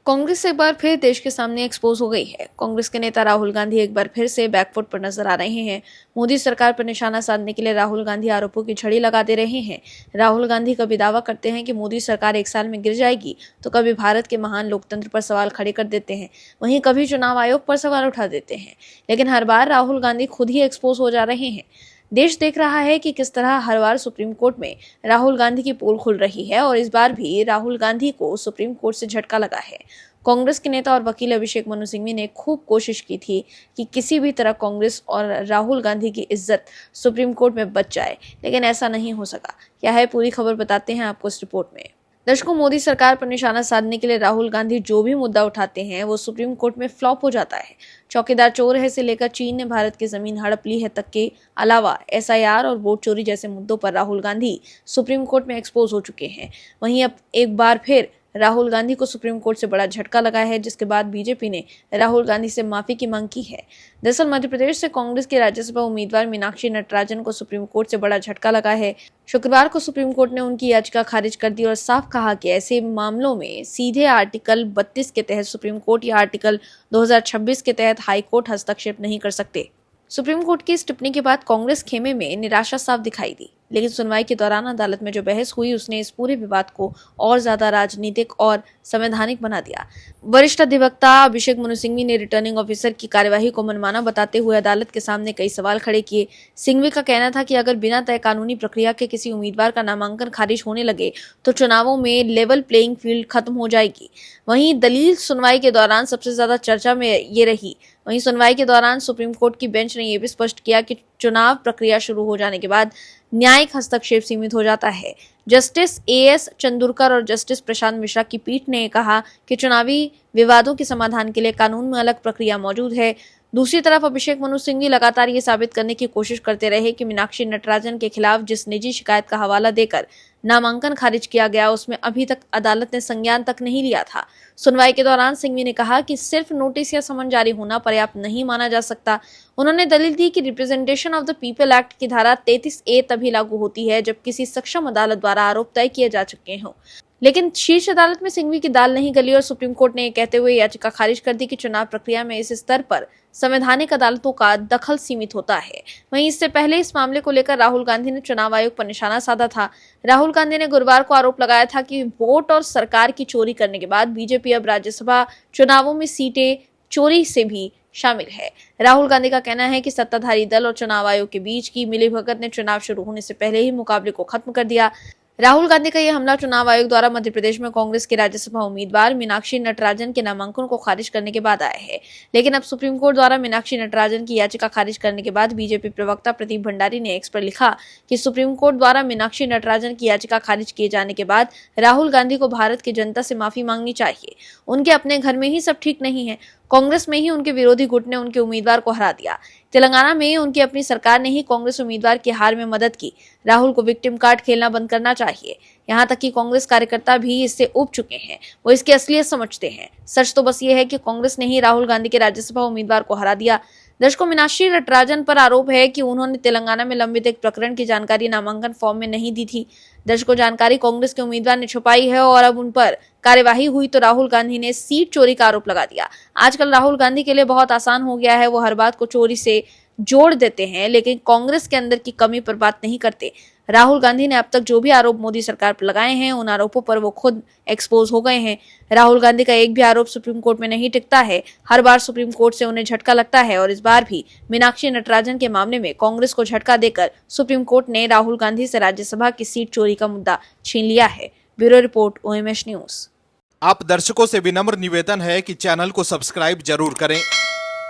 कांग्रेस एक बार फिर देश के सामने एक्सपोज हो गई है। कांग्रेस के नेता राहुल गांधी एक बार फिर से बैकफुट पर नजर आ रहे हैं। मोदी सरकार पर निशाना साधने के लिए राहुल गांधी आरोपों की झड़ी लगा दे रहे हैं। राहुल गांधी कभी दावा करते हैं कि मोदी सरकार 1 साल में गिर जाएगी, तो कभी भारत के महान लोकतंत्र पर सवाल खड़े कर देते हैं, वहीं कभी चुनाव आयोग पर सवाल उठा देते हैं। लेकिन हर बार राहुल गांधी खुद ही एक्सपोज हो जा रहे हैं। देश देख रहा है कि किस तरह हर बार सुप्रीम कोर्ट में राहुल गांधी की पोल खुल रही है और इस बार भी राहुल गांधी को सुप्रीम कोर्ट से झटका लगा है। कांग्रेस के नेता और वकील अभिषेक मनु सिंघवी ने खूब कोशिश की थी कि किसी भी तरह कांग्रेस और राहुल गांधी की इज्जत सुप्रीम कोर्ट में बच जाए, लेकिन ऐसा नहीं हो सका। क्या है पूरी खबर बताते हैं आपको इस रिपोर्ट में। दर्शकों, मोदी सरकार पर निशाना साधने के लिए राहुल गांधी जो भी मुद्दा उठाते हैं वो सुप्रीम कोर्ट में फ्लॉप हो जाता है। चौकीदार चोर है से लेकर चीन ने भारत की जमीन हड़प ली है तक के अलावा एसआईआर और वोट चोरी जैसे मुद्दों पर राहुल गांधी सुप्रीम कोर्ट में एक्सपोज हो चुके हैं। वहीं अब एक बार फिर राहुल गांधी को सुप्रीम कोर्ट से बड़ा झटका लगा है, जिसके बाद बीजेपी ने राहुल गांधी से माफी की मांग की है। दरअसल मध्य प्रदेश से कांग्रेस के राज्यसभा उम्मीदवार मीनाक्षी नटराजन को सुप्रीम कोर्ट से बड़ा झटका लगा है। शुक्रवार को सुप्रीम कोर्ट ने उनकी याचिका खारिज कर दी और साफ कहा कि ऐसे मामलों में सीधे आर्टिकल 32 के तहत सुप्रीम कोर्ट या आर्टिकल 2026 के तहत हाई कोर्ट हस्तक्षेप नहीं कर सकते। सुप्रीम कोर्ट की इस टिप्पणी के बाद कांग्रेस खेमे में निराशा साफ दिखाई दी, लेकिन सुनवाई के दौरान अदालत में जो बहस हुई उसने इस पूरे विवाद को और ज्यादा राजनीतिक और संवैधानिक बना दिया। वरिष्ठ अधिवक्ता अभिषेक मनु सिंघवी ने रिटर्निंग ऑफिसर की कार्यवाही को मनमाना बताते हुए अदालत के सामने कई सवाल खड़े किए। सिंघवी का कहना था कि अगर बिना तय कानूनी प्रक्रिया के किसी उम्मीदवार का नामांकन खारिज होने लगे तो चुनावों में लेवल प्लेइंग फील्ड खत्म हो जाएगी। वहीं दलील सुनवाई के दौरान सबसे ज्यादा चर्चा में ये रही। वहीं सुनवाई के दौरान सुप्रीम कोर्ट की बेंच ने यह भी स्पष्ट किया कि चुनाव प्रक्रिया शुरू हो जाने के बाद न्यायिक हस्तक्षेप सीमित हो जाता है। जस्टिस एएस चंदुरकर और जस्टिस प्रशांत मिश्रा की पीठ ने कहा कि चुनावी विवादों के समाधान के लिए कानून में अलग प्रक्रिया मौजूद है। दूसरी तरफ अभिषेक मनु सिंघवी लगातार ये साबित करने की कोशिश करते रहे कि मीनाक्षी नटराजन के खिलाफ जिस निजी शिकायत का हवाला देकर नामांकन खारिज किया गया उसमें अभी तक अदालत ने संज्ञान तक नहीं लिया था। सुनवाई के दौरान सिंघवी ने कहा कि सिर्फ नोटिस या समन जारी होना पर्याप्त नहीं माना जा सकता। उन्होंने दलील दी कि representation of the people act की धारा 33A तभी लागू होती है जब किसी सक्षम अदालत द्वारा आरोप तय किए जा चुके हों। लेकिन शीर्ष अदालत में सिंघवी की दाल नहीं गली और सुप्रीम कोर्ट ने ये कहते हुए याचिका खारिज कर दी कि चुनाव प्रक्रिया में इस स्तर पर संवैधानिक अदालतों का दखल सीमित होता है। वहीं इससे पहले इस मामले को लेकर राहुल गांधी ने चुनाव आयोग पर निशाना साधा था। राहुल गांधी ने गुरुवार को आरोप लगाया था कि वोट और सरकार की चोरी करने के बाद बीजेपी अब राज्यसभा चुनावों में सीटें चोरी से भी शामिल है। राहुल गांधी का कहना है कि सत्ताधारी दल और चुनाव आयोग के बीच की मिलीभगत ने चुनाव शुरू होने से पहले ही मुकाबले को खत्म कर दिया। राहुल गांधी का यह हमला चुनाव आयोग द्वारा मध्य प्रदेश में कांग्रेस के राज्यसभा उम्मीदवार मीनाक्षी नटराजन के नामांकन को खारिज करने के बाद आया है। लेकिन अब सुप्रीम कोर्ट द्वारा मीनाक्षी नटराजन की याचिका खारिज करने के बाद बीजेपी प्रवक्ता प्रदीप भंडारी ने एक्स पर लिखा कि सुप्रीम कोर्ट द्वारा मीनाक्षी नटराजन की याचिका खारिज किए जाने के बाद राहुल गांधी को भारत की जनता से माफी मांगनी चाहिए। उनके अपने घर में ही सब ठीक नहीं है। कांग्रेस में ही उनके विरोधी गुट ने उनके उम्मीदवार को हरा दिया। तेलंगाना में उनकी अपनी सरकार ने ही कांग्रेस उम्मीदवार की हार में मदद की। राहुल को विक्टिम कार्ड खेलना बंद करना चाहिए। यहाँ तक कि कांग्रेस कार्यकर्ता भी इससे ऊब चुके हैं, वो इसकी असलियत समझते हैं। सच तो बस ये है कि कांग्रेस ने ही राहुल गांधी के राज्यसभा उम्मीदवार को हरा दिया। दर्शकों, मीनाक्षी नटराजन पर आरोप है कि उन्होंने तेलंगाना में लंबित एक प्रकरण की जानकारी नामांकन फॉर्म में नहीं दी थी। दर्शकों, जानकारी कांग्रेस के उम्मीदवार ने छुपाई है और अब उन पर कार्यवाही हुई तो राहुल गांधी ने सीट चोरी का आरोप लगा दिया। आजकल राहुल गांधी के लिए बहुत आसान हो गया है, वो हर बात को चोरी से जोड़ देते हैं, लेकिन कांग्रेस के अंदर की कमी पर बात नहीं करते। राहुल गांधी ने अब तक जो भी आरोप मोदी सरकार पर लगाए हैं उन आरोपों पर वो खुद एक्सपोज हो गए हैं। राहुल गांधी का एक भी आरोप सुप्रीम कोर्ट में नहीं टिकता है। हर बार सुप्रीम कोर्ट से उन्हें झटका लगता है और इस बार भी मीनाक्षी नटराजन के मामले में कांग्रेस को झटका देकर सुप्रीम कोर्ट ने राहुल गांधी से राज्यसभा की सीट चोरी का मुद्दा छीन लिया है। Bureau report, OMS news. आप दर्शकों से विनम्र निवेदन है कि चैनल को सब्सक्राइब जरूर करें